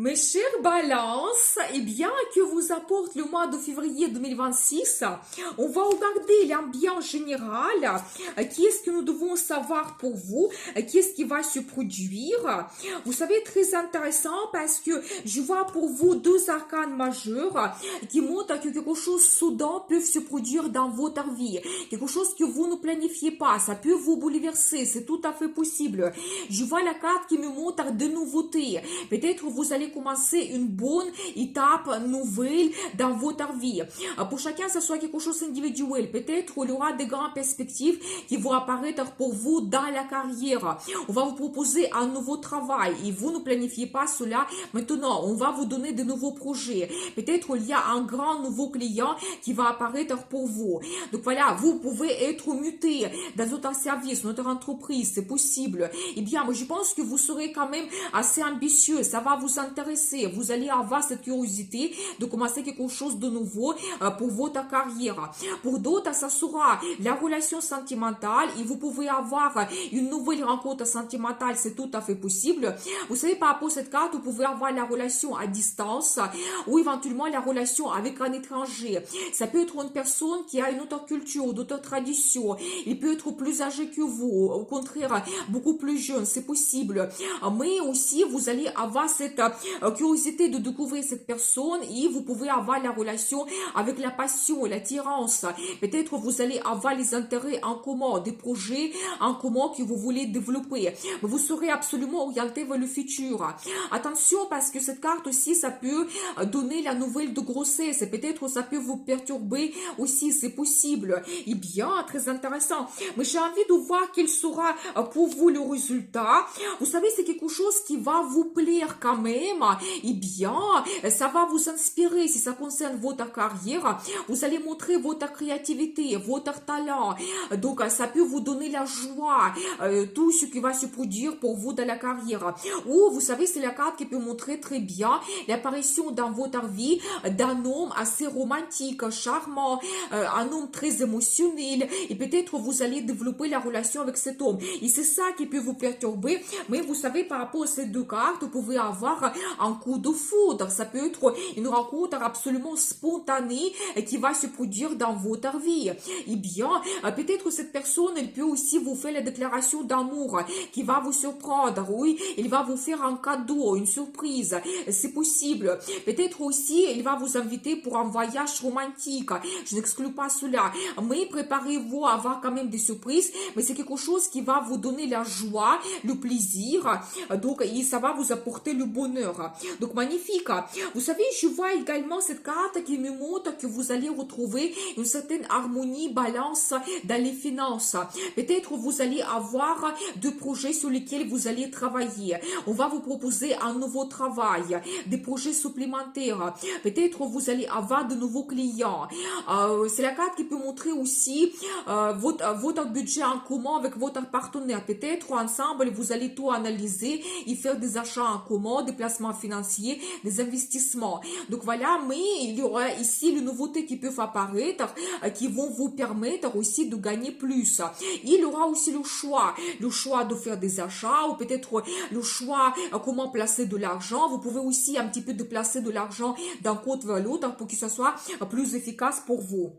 Mes chers balances, eh bien, que vous apporte le mois de février 2026? On va regarder l'ambiance générale. Qu'est-ce que nous devons savoir pour vous? Qu'est-ce qui va se produire? Vous savez, très intéressant parce que je vois pour vous deux arcanes majeurs qui montrent que quelque chose de soudain peut se produire dans votre vie. Quelque chose que vous ne planifiez pas. Ça peut vous bouleverser. C'est tout à fait possible. Je vois la carte qui me montre de nouveautés. Peut-être vous allez commencer une bonne étape nouvelle dans votre vie. Pour chacun, ce soit quelque chose d'individuel. Peut-être il y aura des grandes perspectives qui vont apparaître pour vous dans la carrière. On va vous proposer un nouveau travail et vous ne planifiez pas cela. Maintenant, on va vous donner de nouveaux projets. Peut-être il y a un grand nouveau client qui va apparaître pour vous. Donc voilà, vous pouvez être muté dans notre service, notre entreprise, c'est possible. Eh bien, moi, je pense que vous serez quand même assez ambitieux. Ça va vous intéresser. Vous allez avoir cette curiosité de commencer quelque chose de nouveau pour votre carrière. Pour d'autres, ça sera la relation sentimentale et vous pouvez avoir une nouvelle rencontre sentimentale. C'est tout à fait possible. Vous savez, par rapport à cette carte, vous pouvez avoir la relation à distance ou éventuellement la relation avec un étranger. Ça peut être une personne qui a une autre culture, d'autres traditions. Il peut être plus âgé que vous, au contraire, beaucoup plus jeune, c'est possible. Mais aussi, vous allez avoir cette curiosité de découvrir cette personne et vous pouvez avoir la relation avec la passion et l'attirance. Peut-être vous allez avoir les intérêts en commun, des projets en commun que vous voulez développer. Mais vous serez absolument orienté vers le futur. Attention parce que cette carte aussi, ça peut donner la nouvelle de grossesse et peut-être ça peut vous perturber aussi, c'est possible. Et bien, très intéressant. Mais j'ai envie de voir quel sera pour vous le résultat. Vous savez, c'est quelque chose qui va vous plaire quand même. Eh bien, ça va vous inspirer si ça concerne votre carrière. Vous allez montrer votre créativité, votre talent. Donc, ça peut vous donner la joie, tout ce qui va se produire pour vous dans la carrière. Ou, vous savez, c'est la carte qui peut montrer très bien l'apparition dans votre vie d'un homme assez romantique, charmant, un homme très émotionnel. Et peut-être vous allez développer la relation avec cet homme. Et c'est ça qui peut vous perturber. Mais vous savez, par rapport à ces deux cartes, vous pouvez avoir un coup de foudre. Ça peut être une rencontre absolument spontanée qui va se produire dans votre vie. Eh bien, peut-être cette personne, elle peut aussi vous faire la déclaration d'amour qui va vous surprendre. Oui, il va vous faire un cadeau, une surprise. C'est possible. Peut-être aussi, il va vous inviter pour un voyage romantique. Je n'exclus pas cela. Mais préparez-vous à avoir quand même des surprises. Mais c'est quelque chose qui va vous donner la joie, le plaisir. Donc, et ça va vous apporter le bonheur. Donc, magnifique. Vous savez, je vois également cette carte qui me montre que vous allez retrouver une certaine harmonie, balance dans les finances. Peut-être vous allez avoir deux projets sur lesquels vous allez travailler. On va vous proposer un nouveau travail, des projets supplémentaires. Peut-être vous allez avoir de nouveaux clients. C'est la carte qui peut montrer aussi votre budget en commun avec votre partenaire. Peut-être ensemble, vous allez tout analyser et faire des achats en commun, des placements financiers, des investissements. Donc voilà, mais il y aura ici les nouveautés qui peuvent apparaître, qui vont vous permettre aussi de gagner plus. Il y aura aussi le choix de faire des achats ou peut-être le choix comment placer de l'argent. Vous pouvez aussi un petit peu déplacer de l'argent d'un compte vers l'autre pour que ce soit plus efficace pour vous.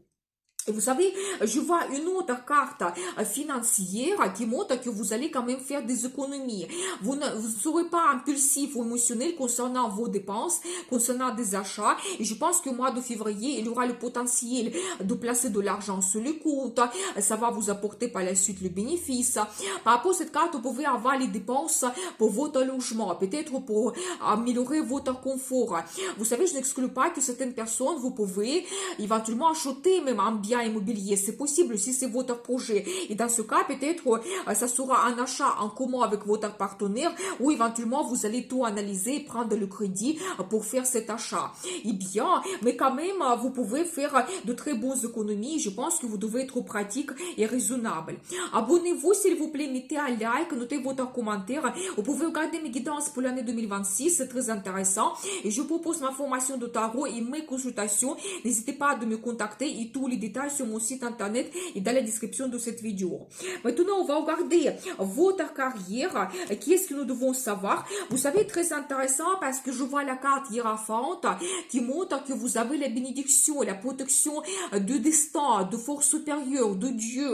Et vous savez, je vois une autre carte financière qui montre que vous allez quand même faire des économies. Vous ne serez pas impulsif ou émotionnel concernant vos dépenses, concernant des achats. Et je pense que au mois de février, il y aura le potentiel de placer de l'argent sur le compte. Ça va vous apporter par la suite le bénéfice. Par rapport à cette carte, vous pouvez avoir les dépenses pour votre logement, peut-être pour améliorer votre confort. Vous savez, je n'exclus pas que certaines personnes, vous pouvez éventuellement acheter même un bien immobilier, c'est possible si c'est votre projet. Et dans ce cas, peut-être ça sera un achat en commun avec votre partenaire ou éventuellement vous allez tout analyser et prendre le crédit pour faire cet achat. Eh bien, mais quand même, vous pouvez faire de très bonnes économies. Je pense que vous devez être pratique et raisonnable. Abonnez-vous s'il vous plaît, mettez un like, notez votre commentaire. Vous pouvez regarder mes guidances pour l'année 2026, c'est très intéressant. Et je propose ma formation de tarot et mes consultations. N'hésitez pas à me contacter et tous les détails verra sur mon site internet et dans la description de cette vidéo. Maintenant, on va regarder votre carrière. Qu'est-ce que nous devons savoir? Vous savez, très intéressant parce que je vois la carte hiérophante qui montre que vous avez la bénédiction, la protection de destin, de force supérieure, de Dieu.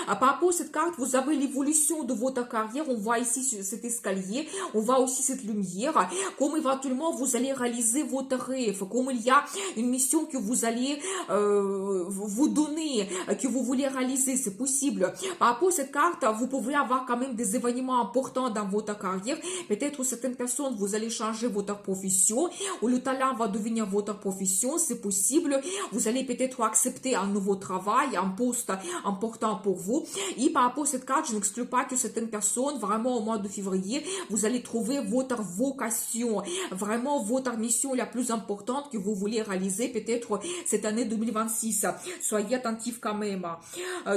Par rapport à cette carte, vous avez l'évolution de votre carrière. On voit ici sur cet escalier, on voit aussi cette lumière, comme éventuellement vous allez réaliser votre rêve, comme il y a une mission que vous allez vous donner, que vous voulez réaliser, c'est possible. Par rapport à cette carte, vous pouvez avoir quand même des événements importants dans votre carrière. Peut-être certaines personnes, vous allez changer votre profession, ou le talent va devenir votre profession, c'est possible. Vous allez peut-être accepter un nouveau travail, un poste important pour vous. Et par rapport à cette carte, je n'exclus pas que certaines personnes, vraiment au mois de février, vous allez trouver votre vocation, vraiment votre mission la plus importante que vous voulez réaliser peut-être cette année 2026. Soyez attentifs quand même.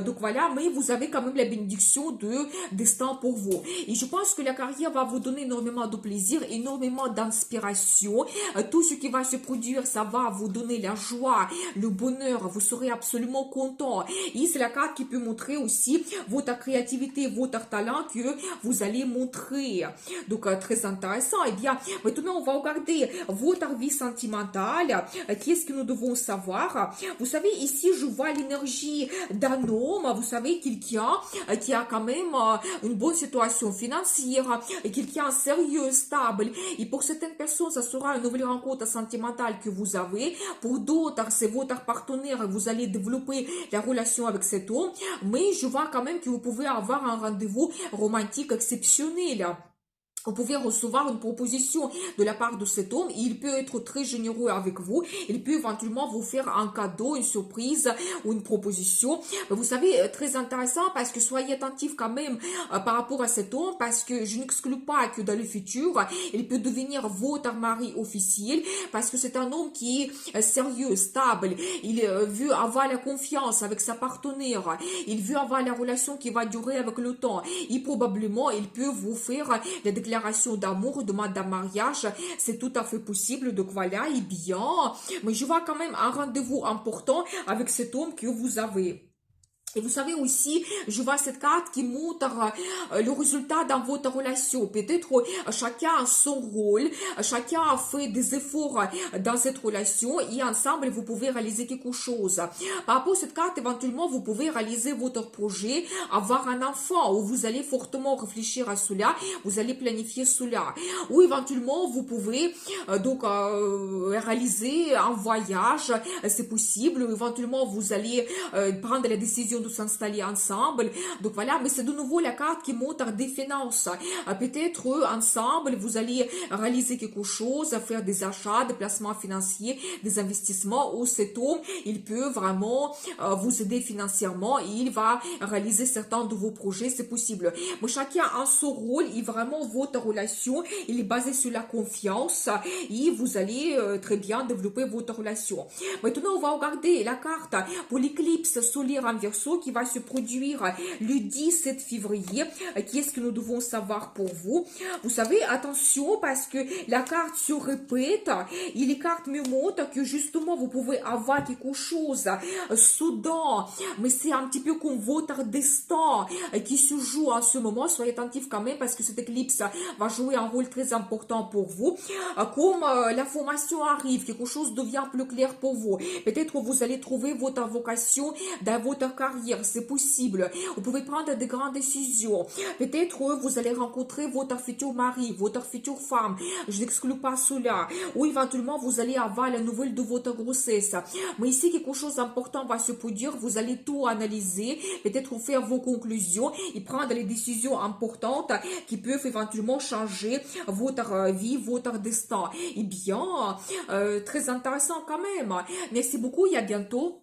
Donc voilà, mais vous avez quand même la bénédiction de destin pour vous. Et je pense que la carrière va vous donner énormément de plaisir, énormément d'inspiration. Tout ce qui va se produire, ça va vous donner la joie, le bonheur. Vous serez absolument content. Et c'est la carte qui peut montrer aussi votre créativité, votre talent que vous allez montrer. Donc, très intéressant. Eh bien, maintenant, on va regarder votre vie sentimentale. Qu'est-ce que nous devons savoir? Vous savez, ici, je vois l'énergie d'un homme. Vous savez, quelqu'un qui a quand même une bonne situation financière, quelqu'un sérieux, stable. Et pour certaines personnes, ça sera une nouvelle rencontre sentimentale que vous avez. Pour d'autres, c'est votre partenaire. Vous allez développer la relation avec cet homme. Mais je vois quand même que vous pouvez avoir un rendez-vous romantique exceptionnel. Vous pouvez recevoir une proposition de la part de cet homme. Il peut être très généreux avec vous. Il peut éventuellement vous faire un cadeau, une surprise ou une proposition. Vous savez, très intéressant parce que soyez attentifs quand même par rapport à cet homme parce que je n'exclus pas que dans le futur, il peut devenir votre mari officiel parce que c'est un homme qui est sérieux, stable. Il veut avoir la confiance avec sa partenaire. Il veut avoir la relation qui va durer avec le temps. Et probablement, il peut vous faire la déclaration d'amour, demande en mariage, c'est tout à fait possible. Donc voilà, et bien, mais je vois quand même un rendez-vous important avec cet homme que vous avez. Et vous savez aussi, je vois cette carte qui montre le résultat dans votre relation. Peut-être chacun a son rôle, chacun a fait des efforts dans cette relation et ensemble, vous pouvez réaliser quelque chose. Par rapport à cette carte, éventuellement, vous pouvez réaliser votre projet, avoir un enfant, ou vous allez fortement réfléchir à cela, vous allez planifier cela. Ou éventuellement, vous pouvez réaliser un voyage, c'est possible. Ou éventuellement, vous allez prendre la décision de s'installer ensemble. Donc voilà, mais c'est de nouveau la carte qui montre des finances. Peut-être ensemble, vous allez réaliser quelque chose, faire des achats, des placements financiers, des investissements où cet homme, il peut vraiment vous aider financièrement et il va réaliser certains de vos projets, c'est possible. Mais chacun a son rôle et vraiment votre relation, il est basé sur la confiance et vous allez très bien développer votre relation. Maintenant, on va regarder la carte pour l'éclipse solaire en Verseau qui va se produire le 17 février. Qu'est-ce que nous devons savoir pour vous? Vous savez, attention, parce que la carte se répète et les cartes me montrent que justement, vous pouvez avoir quelque chose soudain, mais c'est un petit peu comme votre destin qui se joue en ce moment. Soyez attentifs quand même parce que cette éclipse va jouer un rôle très important pour vous. Comme l'information arrive, quelque chose devient plus clair pour vous. Peut-être vous allez trouver votre vocation dans votre carrière, c'est possible. Vous pouvez prendre de grandes décisions. Peut-être vous allez rencontrer votre futur mari, votre future femme. Je n'exclus pas cela. Ou éventuellement, vous allez avoir la nouvelle de votre grossesse. Mais ici, quelque chose d'important va se produire. Vous allez tout analyser, peut-être faire vos conclusions et prendre les décisions importantes qui peuvent éventuellement changer votre vie, votre destin. Eh bien, très intéressant quand même. Merci beaucoup et à bientôt.